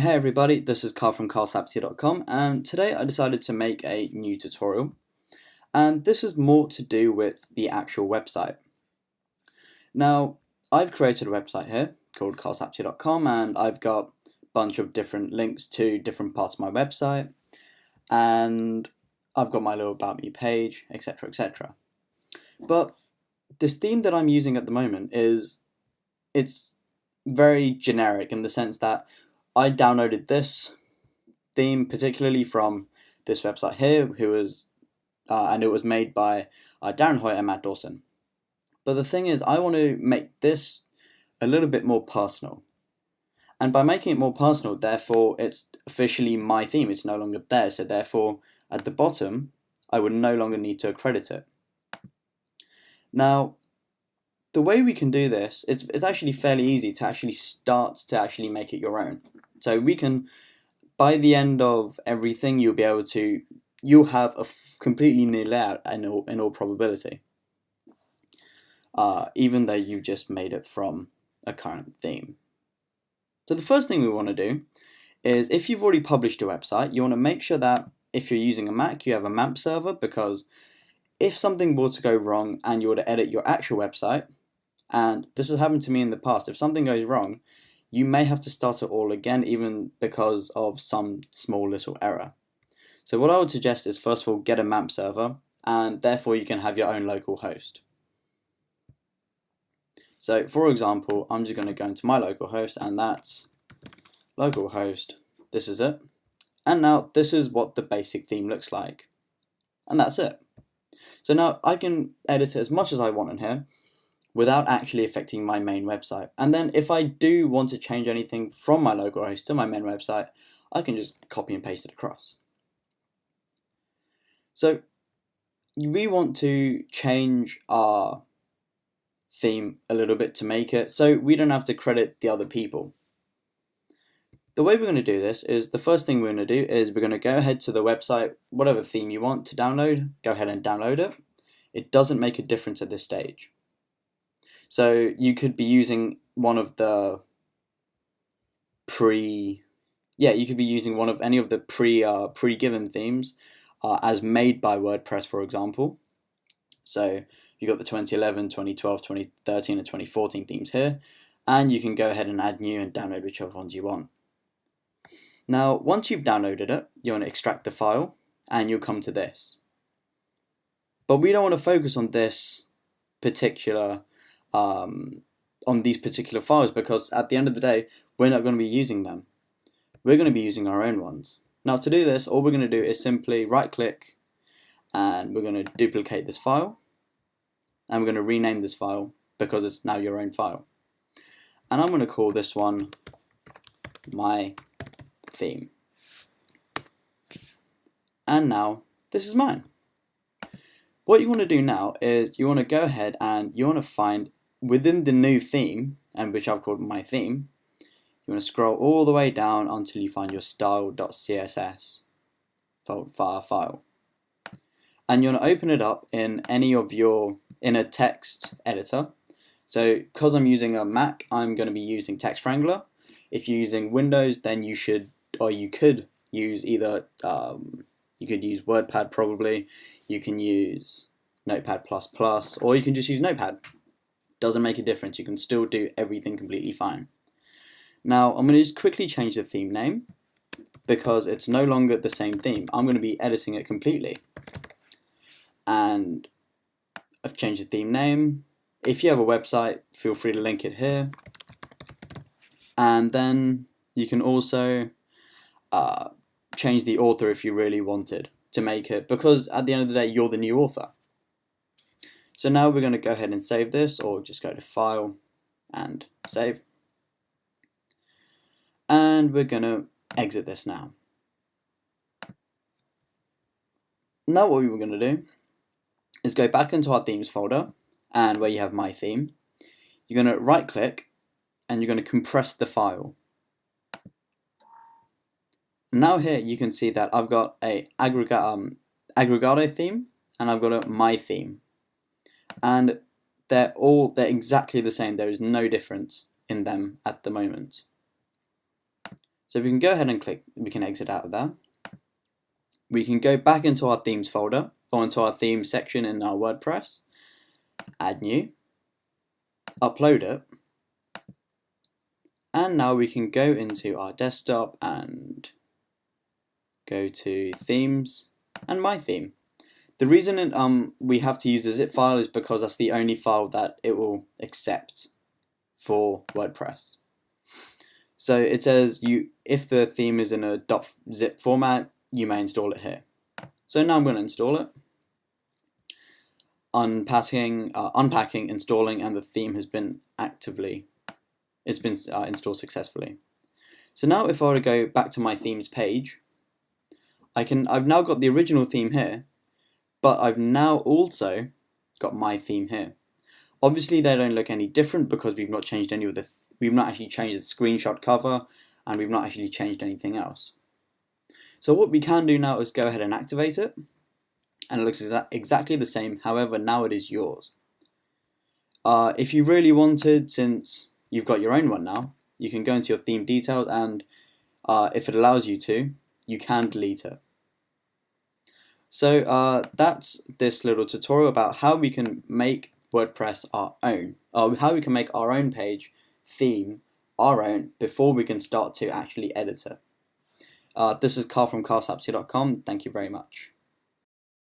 Hey everybody, this is Carl from carlsapsy.com, and today I decided to make a new tutorial, and this is more to do with the actual website. Now, I've created a website here called carlsapsy.com, and I've got a bunch of different links to different parts of my website, and I've got my little about me page, etc, etc. But this theme that I'm using at the moment it's very generic in the sense that I downloaded this theme particularly from this website here, and it was made by Darren Hoyt and Matt Dawson. But the thing is, I want to make this a little bit more personal. And by making it more personal, therefore, it's officially my theme. It's no longer there. So therefore, at the bottom, I would no longer need to accredit it. Now, the way we can do this, it's actually fairly easy to actually start to actually make it your own. So we can, by the end of everything, you'll have a completely new layout in all probability, even though you just made it from a current theme. So the first thing we want to do is, if you've already published a website, you want to make sure that if you're using a Mac, you have a MAMP server, because if something were to go wrong and you were to edit your actual website, and this has happened to me in the past, if something goes wrong, you may have to start it all again, even because of some small little error. So what I would suggest is, first of all, get a MAMP server, and therefore you can have your own local host. So for example, I'm just going to go into my local host, and that's localhost. This is it. And now this is what the basic theme looks like. And that's it. So now I can edit it as much as I want in here without actually affecting my main website. And then if I do want to change anything from my local host to my main website, I can just copy and paste it across. So we want to change our theme a little bit to make it so we don't have to credit the other people. The way we're going to do this is, the first thing we're going to do is we're going to go ahead to the website, whatever theme you want to download, go ahead and download it. It doesn't make a difference at this stage. So you could be using one of the any of the pre-given themes as made by WordPress, for example. So you got the 2011, 2012, 2013, and 2014 themes here, and you can go ahead and add new and download whichever ones you want. Now, once you've downloaded it, you want to extract the file, and you'll come to this. But we don't want to focus on this particular on these particular files, because at the end of the day, we're not going to be using them. We're going to be using our own ones. Now, to do this, all we're going to do is simply right-click, and we're going to duplicate this file, and we're going to rename this file because it's now your own file. And I'm going to call this one my theme. And now this is mine. What you want to do now is you want to go ahead and you want to find within the new theme, and which I've called my theme, you want to scroll all the way down until you find your style.css file. And you want to open it up in in a text editor. So because I'm using a Mac, I'm going to be using Text Wrangler. If you're using Windows, then you could use either you could use WordPad probably, you can use Notepad++, or you can just use Notepad. Doesn't make a difference, you can still do everything completely fine. Now I'm going to just quickly change the theme name, because it's no longer the same theme. I'm going to be editing it completely. And I've changed the theme name. If you have a website, feel free to link it here. And then you can also change the author if you really wanted to make it, because at the end of the day, you're the new author. So now we're going to go ahead and save this, or just go to File and Save. And we're going to exit this now. Now what we were going to do is go back into our themes folder, and where you have my theme, you're going to right click and you're going to compress the file. Now here you can see that I've got a aggregado theme, and I've got a my theme, and they're exactly the same. There is no difference in them at the moment. So we can go ahead and we can exit out of there. We can go back into our themes folder, or into our themes section in our WordPress, add new, upload it, and now we can go into our desktop and go to themes and my theme. The reason we have to use a zip file is because that's the only file that it will accept for WordPress. So it says if the theme is in a .zip format, you may install it here. So now I'm going to install it. Unpacking, installing, and the theme has been installed successfully. So now if I were to go back to my themes page, I've now got the original theme here, but I've now also got my theme here. Obviously they don't look any different because we've not changed we've not actually changed the screenshot cover, and we've not actually changed anything else. So what we can do now is go ahead and activate it, and it looks exactly the same. However, now it is yours. If you really wanted, since you've got your own one now, you can go into your theme details, and if it allows you to, you can delete it. So that's this little tutorial about how we can make WordPress our own, how we can make our own page theme our own before we can start to actually edit it. This is Carl from carsapsia.com. Thank you very much.